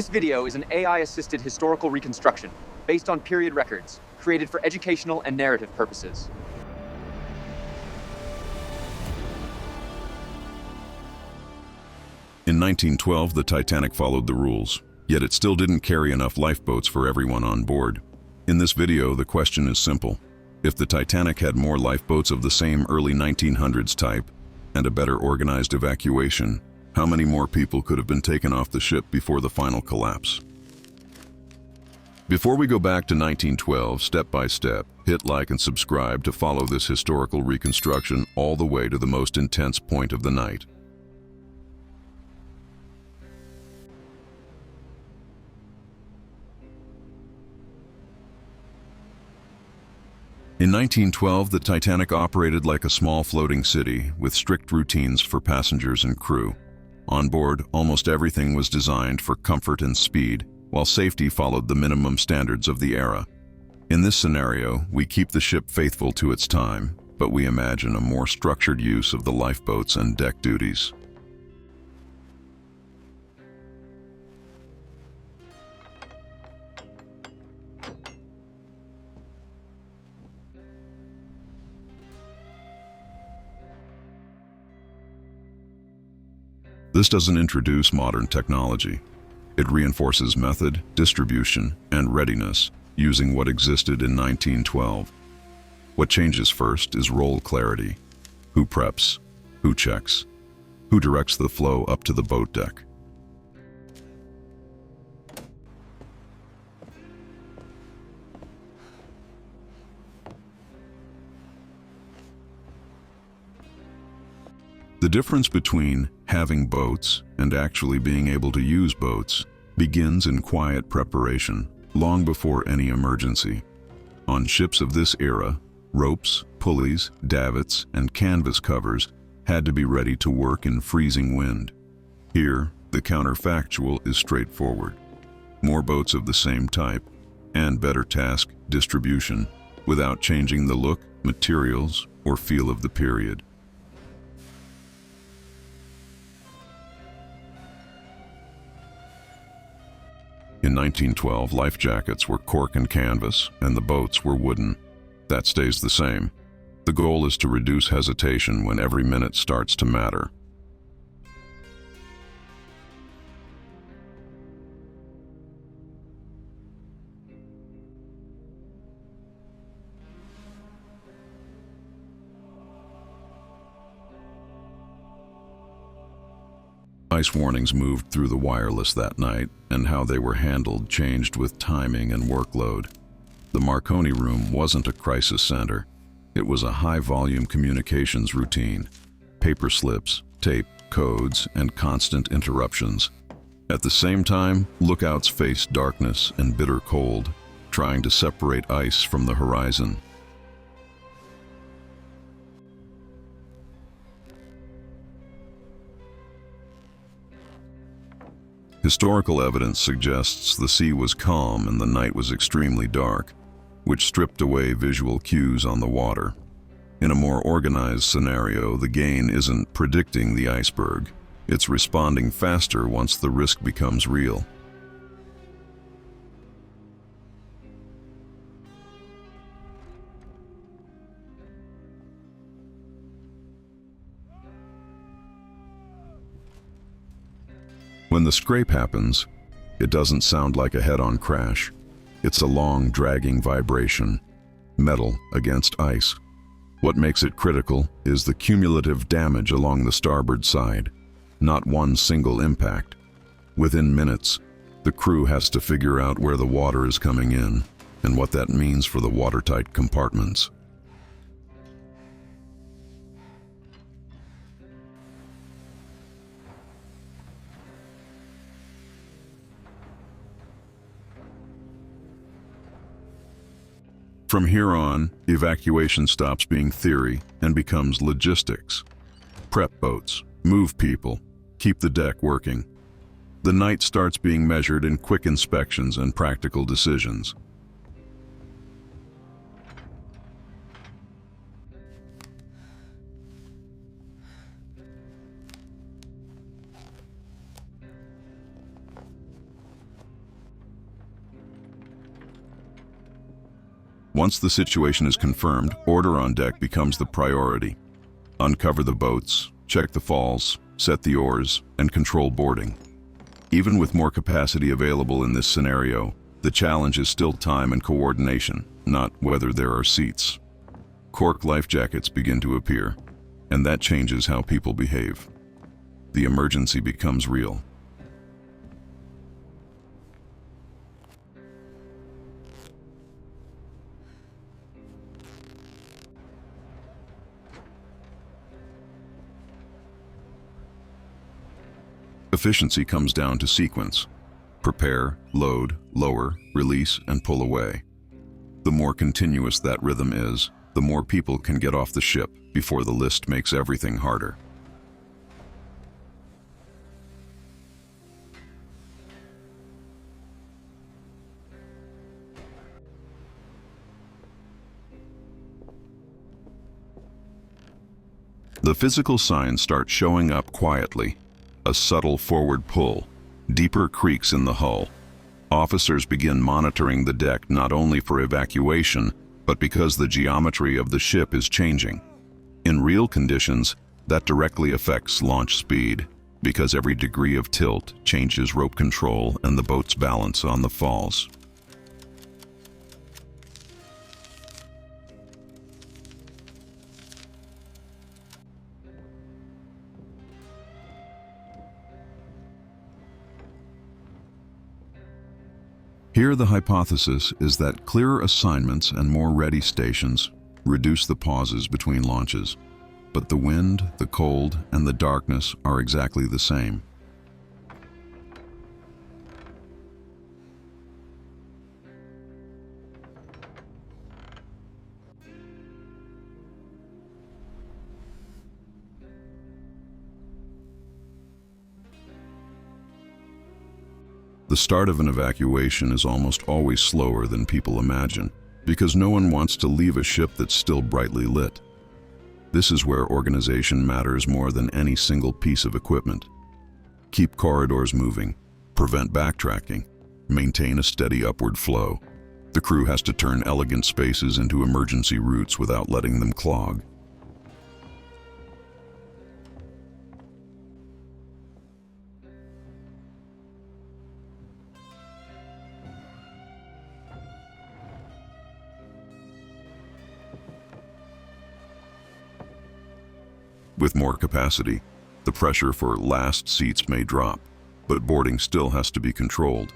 This video is an AI-assisted historical reconstruction based on period records, created for educational and narrative purposes. In 1912, the Titanic followed the rules, yet it still didn't carry enough lifeboats for everyone on board. In this video, the question is simple. If the Titanic had more lifeboats of the same early 1900s type and a better organized evacuation, how many more people could have been taken off the ship before the final collapse? Before we go back to 1912, step by step, hit like and subscribe to follow this historical reconstruction all the way to the most intense point of the night. In 1912, the Titanic operated like a small floating city with strict routines for passengers and crew. On board, almost everything was designed for comfort and speed, while safety followed the minimum standards of the era. In this scenario, we keep the ship faithful to its time, but we imagine a more structured use of the lifeboats and deck duties. This doesn't introduce modern technology. It reinforces method, distribution, and readiness using what existed in 1912. What changes first is role clarity. Who preps? Who checks? Who directs the flow up to the boat deck? The difference between having boats and actually being able to use boats begins in quiet preparation, long before any emergency. On ships of this era, ropes, pulleys, davits, and canvas covers had to be ready to work in freezing wind. Here, the counterfactual is straightforward. More boats of the same type, and better task distribution, without changing the look, materials, or feel of the period. In 1912, life jackets were cork and canvas, and the boats were wooden. That stays the same. The goal is to reduce hesitation when every minute starts to matter. Ice warnings moved through the wireless that night, and how they were handled changed with timing and workload. The Marconi room wasn't a crisis center. It was a high-volume communications routine. Paper slips, tape, codes, and constant interruptions. At the same time, lookouts faced darkness and bitter cold, trying to separate ice from the horizon. Historical evidence suggests the sea was calm and the night was extremely dark, which stripped away visual cues on the water. In a more organized scenario, the gain isn't predicting the iceberg. It's responding faster once the risk becomes real. When the scrape happens, it doesn't sound like a head-on crash. It's a long, dragging vibration, metal against ice. What makes it critical is the cumulative damage along the starboard side, not one single impact. Within minutes, the crew has to figure out where the water is coming in and what that means for the watertight compartments. From here on, evacuation stops being theory and becomes logistics. Prep boats, move people, keep the deck working. The night starts being measured in quick inspections and practical decisions. Once the situation is confirmed, order on deck becomes the priority. Uncover the boats, check the falls, set the oars, and control boarding. Even with more capacity available in this scenario, the challenge is still time and coordination, not whether there are seats. Cork life jackets begin to appear, and that changes how people behave. The emergency becomes real. Efficiency comes down to sequence. Prepare, load, lower, release, and pull away. The more continuous that rhythm is, the more people can get off the ship before the list makes everything harder. The physical signs start showing up quietly. A subtle forward pull, deeper creaks in the hull. Officers begin monitoring the deck not only for evacuation, but because the geometry of the ship is changing. In real conditions, that directly affects launch speed, because every degree of tilt changes rope control and the boat's balance on the falls. Here the hypothesis is that clearer assignments and more ready stations reduce the pauses between launches, but the wind, the cold, and the darkness are exactly the same. The start of an evacuation is almost always slower than people imagine, because no one wants to leave a ship that's still brightly lit. This is where organization matters more than any single piece of equipment. Keep corridors moving, prevent backtracking, maintain a steady upward flow. The crew has to turn elegant spaces into emergency routes without letting them clog. With more capacity, the pressure for last seats may drop, but boarding still has to be controlled.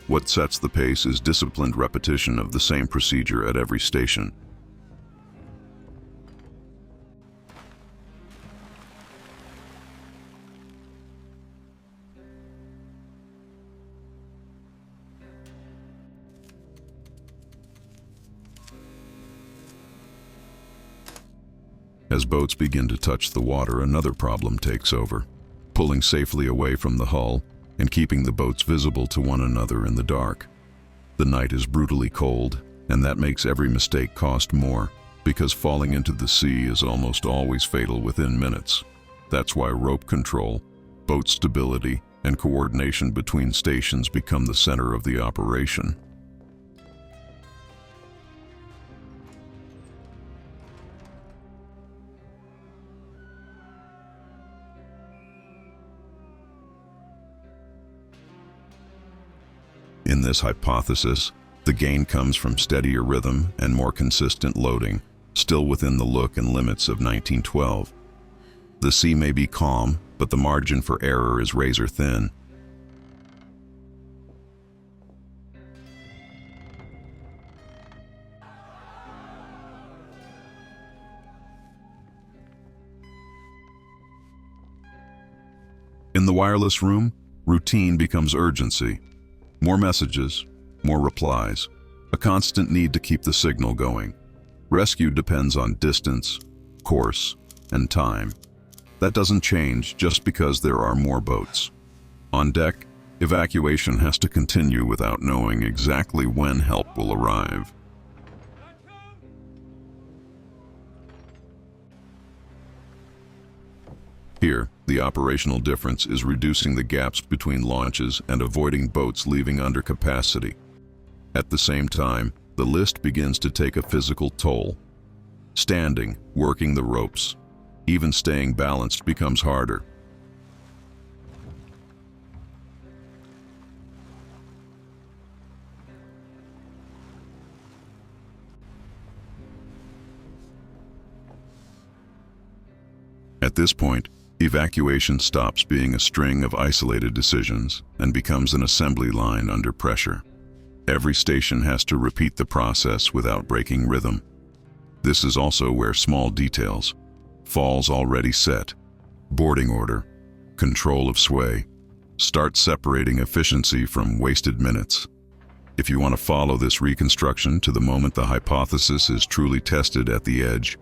What sets the pace is disciplined repetition of the same procedure at every station. As boats begin to touch the water, another problem takes over: pulling safely away from the hull and keeping the boats visible to one another in the dark. The night is brutally cold, and that makes every mistake cost more, because falling into the sea is almost always fatal within minutes. That's why rope control, boat stability, and coordination between stations become the center of the operation. In this hypothesis, the gain comes from steadier rhythm and more consistent loading, still within the look and limits of 1912. The sea may be calm, but the margin for error is razor thin. In the wireless room, routine becomes urgency. More messages, more replies, a constant need to keep the signal going. Rescue depends on distance, course, and time. That doesn't change just because there are more boats. On deck, evacuation has to continue without knowing exactly when help will arrive. Here, the operational difference is reducing the gaps between launches and avoiding boats leaving under capacity. At the same time, the list begins to take a physical toll. Standing, working the ropes, even staying balanced becomes harder. At this point, evacuation stops being a string of isolated decisions and becomes an assembly line under pressure. Every station has to repeat the process without breaking rhythm. This is also where small details, falls already set, boarding order, control of sway, start separating efficiency from wasted minutes. If you want to follow this reconstruction to the moment the hypothesis is truly tested at the edge,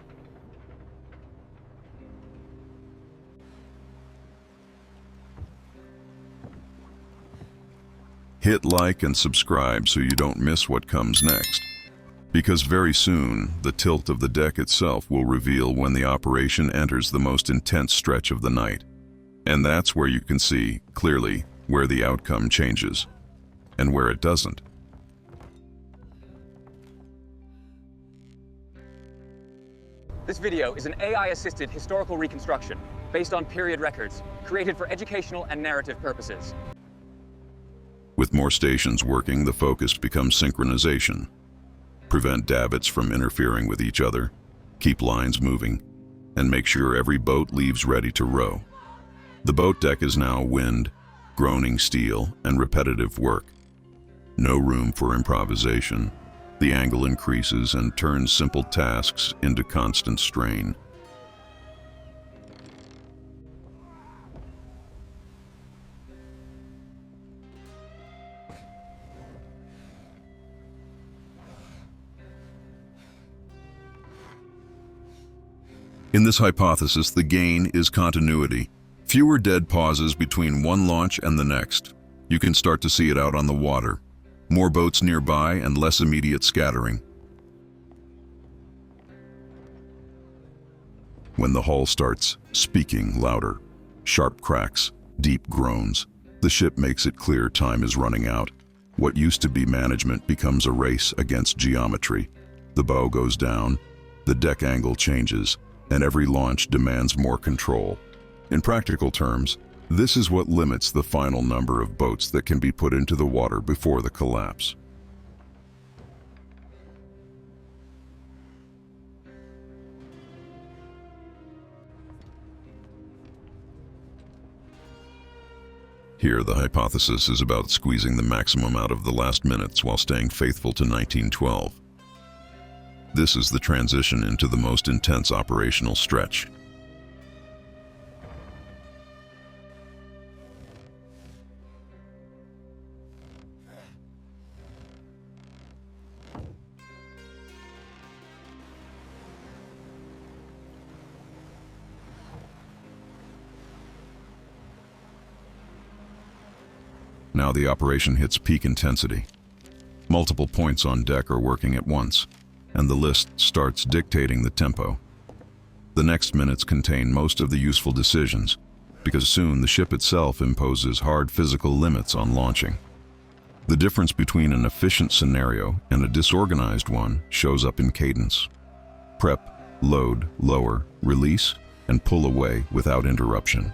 hit like and subscribe so you don't miss what comes next. Because very soon, the tilt of the deck itself will reveal when the operation enters the most intense stretch of the night. And that's where you can see, clearly, where the outcome changes, and where it doesn't. This video is an AI-assisted historical reconstruction based on period records, created for educational and narrative purposes. With more stations working, the focus becomes synchronization. Prevent davits from interfering with each other, keep lines moving, and make sure every boat leaves ready to row. The boat deck is now wind, groaning steel, and repetitive work. No room for improvisation. The angle increases and turns simple tasks into constant strain. In this hypothesis, the gain is continuity. Fewer dead pauses between one launch and the next. You can start to see it out on the water. More boats nearby and less immediate scattering. When the hull starts speaking louder, sharp cracks, deep groans, the ship makes it clear time is running out. What used to be management becomes a race against geometry. The bow goes down, the deck angle changes, and every launch demands more control. In practical terms, this is what limits the final number of boats that can be put into the water before the collapse. Here, the hypothesis is about squeezing the maximum out of the last minutes while staying faithful to 1912. This is the transition into the most intense operational stretch. Now the operation hits peak intensity. Multiple points on deck are working at once, and the list starts dictating the tempo. The next minutes contain most of the useful decisions, because soon the ship itself imposes hard physical limits on launching. The difference between an efficient scenario and a disorganized one shows up in cadence. Prep, load, lower, release, and pull away without interruption.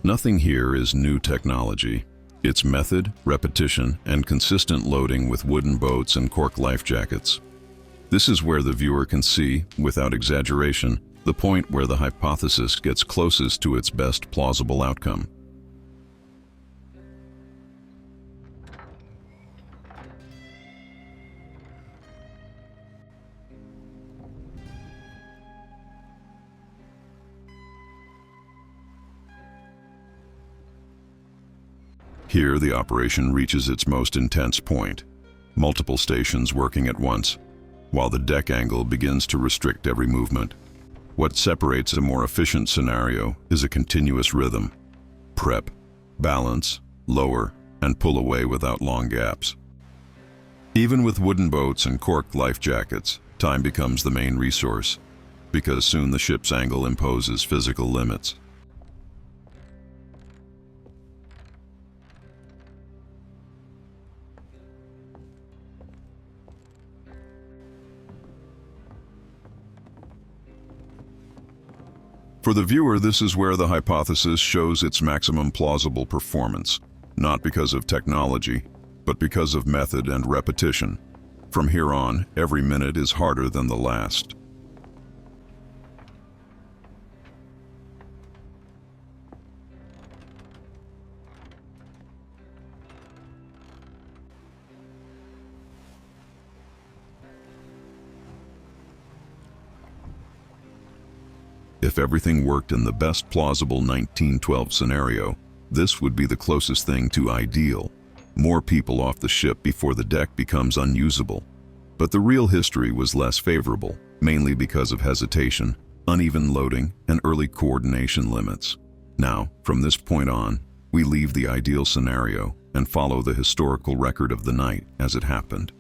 Nothing here is new technology. It's method, repetition, and consistent loading with wooden boats and cork life jackets. This is where the viewer can see, without exaggeration, the point where the hypothesis gets closest to its best plausible outcome. Here, the operation reaches its most intense point, multiple stations working at once, while the deck angle begins to restrict every movement. What separates a more efficient scenario is a continuous rhythm. Prep, balance, lower, and pull away without long gaps. Even with wooden boats and cork life jackets, time becomes the main resource, because soon the ship's angle imposes physical limits. For the viewer, this is where the hypothesis shows its maximum plausible performance, not because of technology, but because of method and repetition. From here on, every minute is harder than the last. If everything worked in the best plausible 1912 scenario, this would be the closest thing to ideal. More people off the ship before the deck becomes unusable. But the real history was less favorable, mainly because of hesitation, uneven loading, and early coordination limits. Now, from this point on, we leave the ideal scenario and follow the historical record of the night as it happened.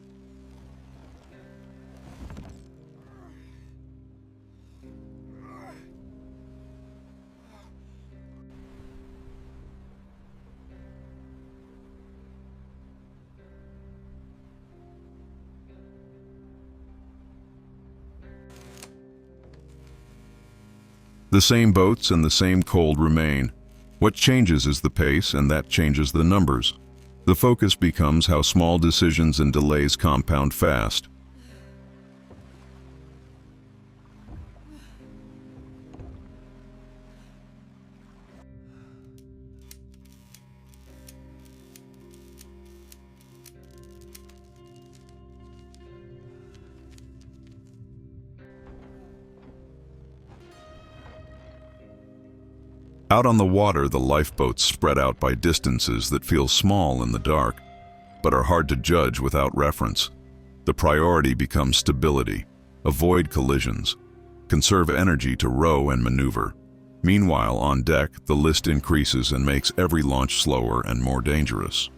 The same boats and the same cold remain. What changes is the pace, and that changes the numbers. The focus becomes how small decisions and delays compound fast. Out on the water, the lifeboats spread out by distances that feel small in the dark, but are hard to judge without reference. The priority becomes stability, avoid collisions, conserve energy to row and maneuver. Meanwhile, on deck, the list increases and makes every launch slower and more dangerous.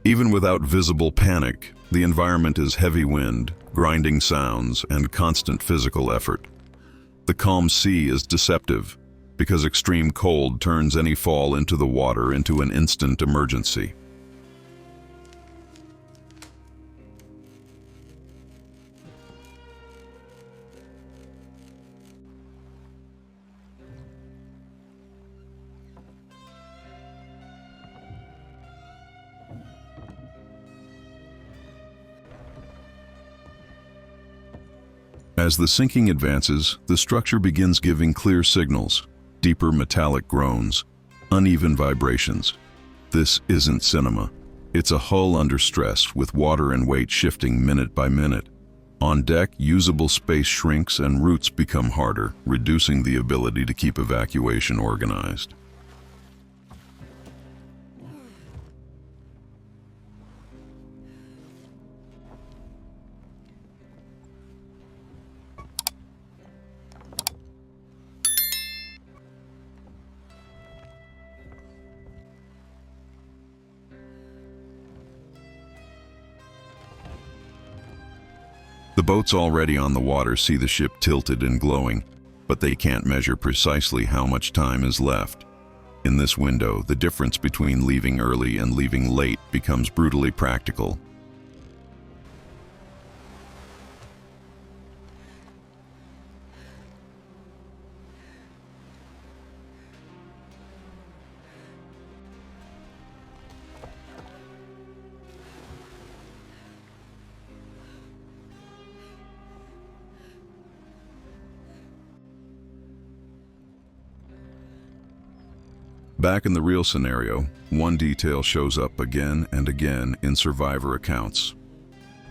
Even without visible panic, the environment is heavy wind, grinding sounds, and constant physical effort. The calm sea is deceptive, because extreme cold turns any fall into the water into an instant emergency. As the sinking advances, the structure begins giving clear signals, deeper metallic groans, uneven vibrations. This isn't cinema. It's a hull under stress with water and weight shifting minute by minute. On deck, usable space shrinks and routes become harder, reducing the ability to keep evacuation organized. The boats already on the water see the ship tilted and glowing, but they can't measure precisely how much time is left. In this window, the difference between leaving early and leaving late becomes brutally practical. Back in the real scenario, one detail shows up again and again in survivor accounts.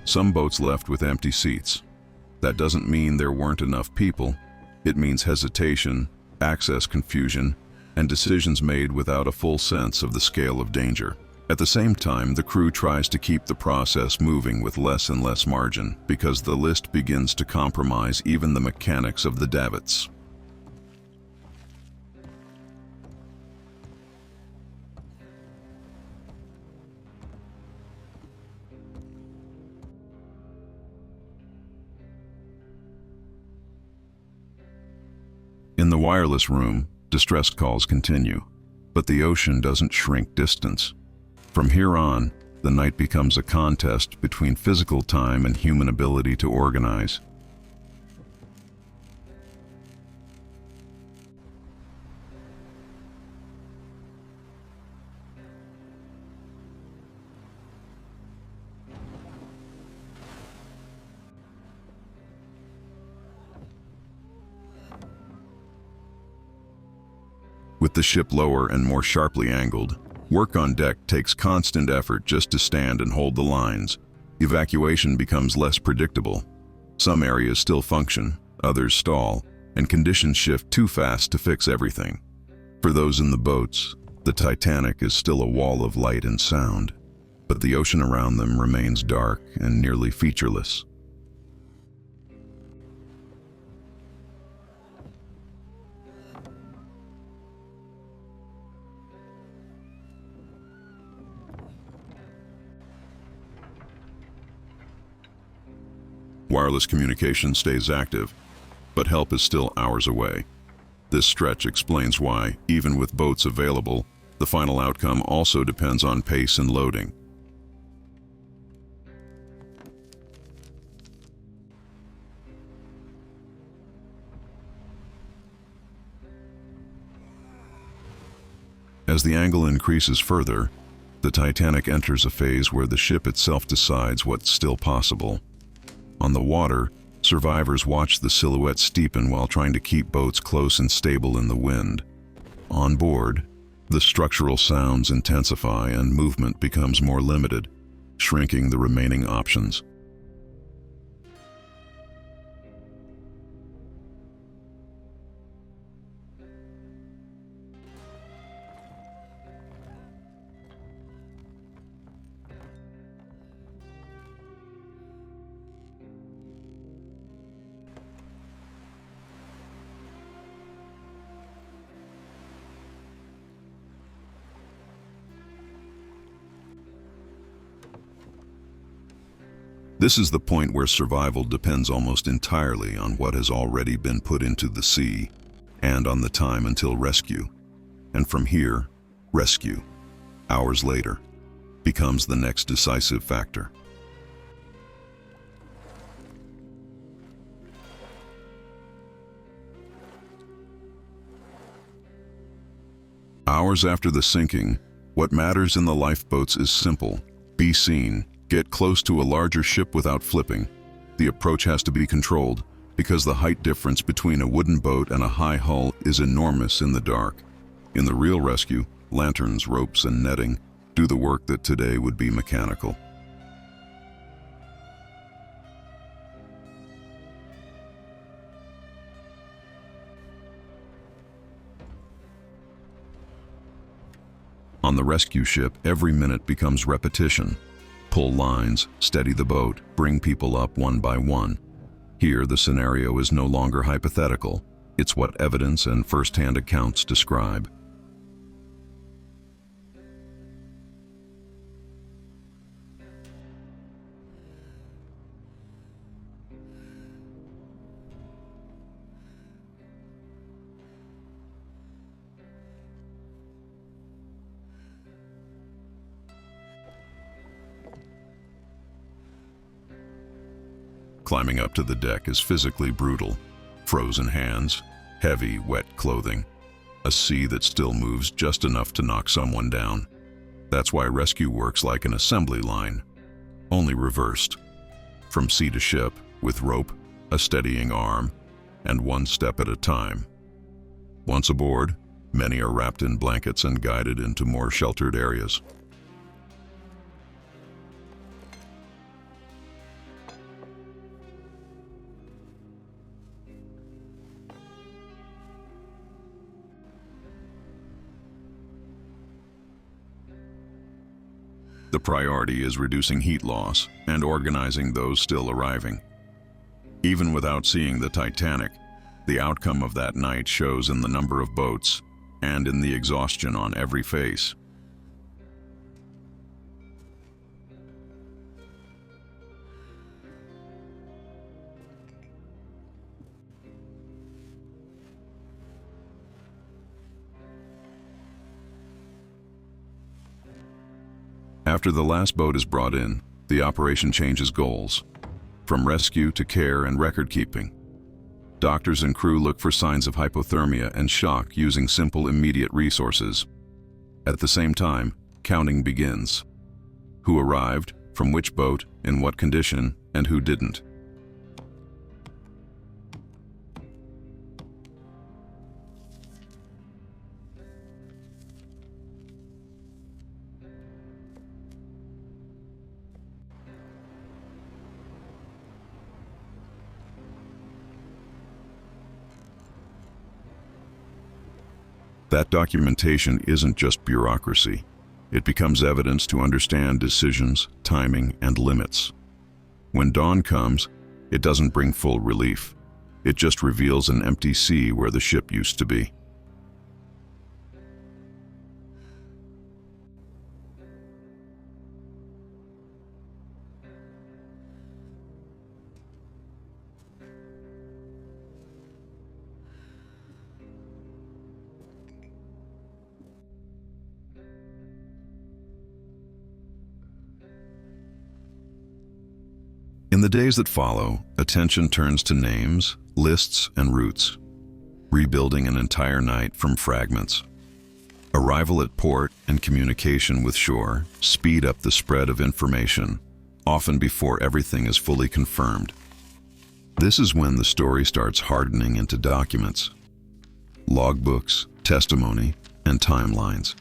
Some boats left with empty seats. That doesn't mean there weren't enough people. It means hesitation, access confusion, and decisions made without a full sense of the scale of danger. At the same time, the crew tries to keep the process moving with less and less margin because the list begins to compromise even the mechanics of the davits. In the wireless room, distress calls continue, but the ocean doesn't shrink distance. From here on, the night becomes a contest between physical time and human ability to organize. With the ship lower and more sharply angled, work on deck takes constant effort just to stand and hold the lines. Evacuation becomes less predictable. Some areas still function, others stall, and conditions shift too fast to fix everything. For those in the boats, the Titanic is still a wall of light and sound, but the ocean around them remains dark and nearly featureless. Wireless communication stays active, but help is still hours away. This stretch explains why, even with boats available, the final outcome also depends on pace and loading. As the angle increases further, the Titanic enters a phase where the ship itself decides what's still possible. On the water, survivors watch the silhouette steepen while trying to keep boats close and stable in the wind. On board, the structural sounds intensify and movement becomes more limited, shrinking the remaining options. This is the point where survival depends almost entirely on what has already been put into the sea and on the time until rescue. And from here, rescue, hours later, becomes the next decisive factor. Hours after the sinking, what matters in the lifeboats is simple: be seen. Get close to a larger ship without flipping. The approach has to be controlled because the height difference between a wooden boat and a high hull is enormous in the dark. In the real rescue, lanterns, ropes, and netting do the work that today would be mechanical. On the rescue ship, every minute becomes repetition. Pull lines, steady the boat, bring people up one by one. Here, the scenario is no longer hypothetical. It's what evidence and first-hand accounts describe. Climbing up to the deck is physically brutal. Frozen hands, heavy, wet clothing, a sea that still moves just enough to knock someone down. That's why rescue works like an assembly line, only reversed. From sea to ship, with rope, a steadying arm, and one step at a time. Once aboard, many are wrapped in blankets and guided into more sheltered areas. The priority is reducing heat loss and organizing those still arriving. Even without seeing the Titanic, the outcome of that night shows in the number of boats and in the exhaustion on every face. After the last boat is brought in, the operation changes goals, from rescue to care and record-keeping. Doctors and crew look for signs of hypothermia and shock using simple immediate resources. At the same time, counting begins. Who arrived, from which boat, in what condition, and who didn't. That documentation isn't just bureaucracy. It becomes evidence to understand decisions, timing, and limits. When dawn comes, it doesn't bring full relief. It just reveals an empty sea where the ship used to be. In the days that follow, attention turns to names, lists, and routes, rebuilding an entire night from fragments. Arrival at port and communication with shore speed up the spread of information, often before everything is fully confirmed. This is when the story starts hardening into documents, logbooks, testimony, and timelines.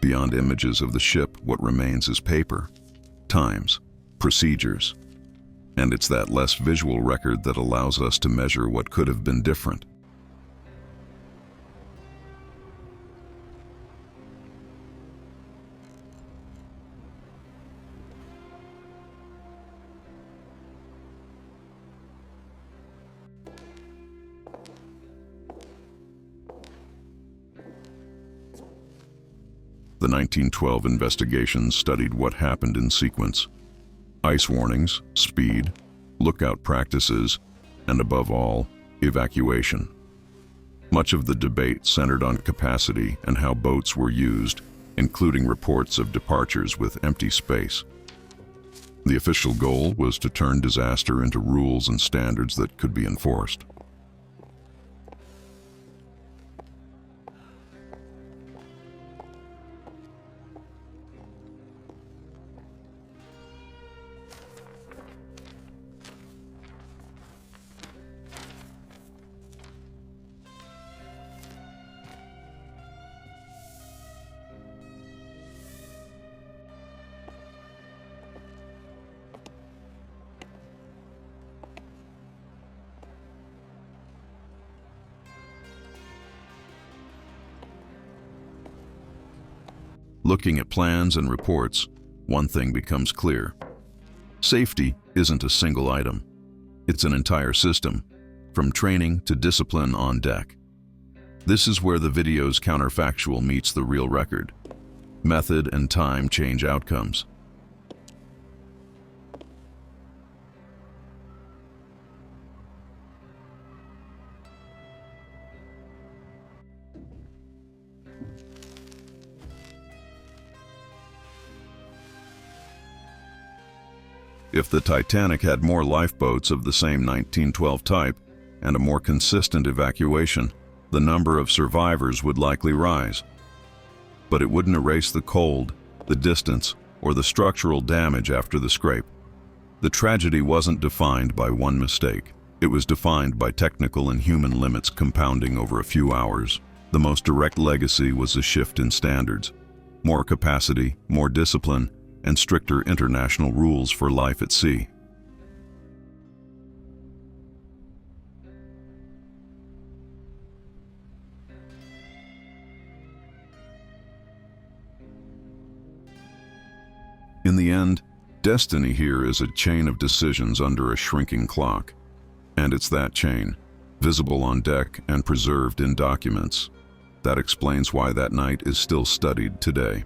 Beyond images of the ship, what remains is paper, times, procedures. And it's that less visual record that allows us to measure what could have been different. The 1912 investigations studied what happened in sequence: ice warnings, speed, lookout practices, and above all, evacuation. Much of the debate centered on capacity and how boats were used, including reports of departures with empty space. The official goal was to turn disaster into rules and standards that could be enforced. Looking at plans and reports, one thing becomes clear. Safety isn't a single item. It's an entire system, from training to discipline on deck. This is where the video's counterfactual meets the real record. Method and time change outcomes. If the Titanic had more lifeboats of the same 1912 type and a more consistent evacuation, the number of survivors would likely rise. But it wouldn't erase the cold, the distance, or the structural damage after the scrape. The tragedy wasn't defined by one mistake. It was defined by technical and human limits compounding over a few hours. The most direct legacy was a shift in standards. More capacity, more discipline, and stricter international rules for life at sea. In the end, destiny here is a chain of decisions under a shrinking clock. And it's that chain, visible on deck and preserved in documents, that explains why that night is still studied today.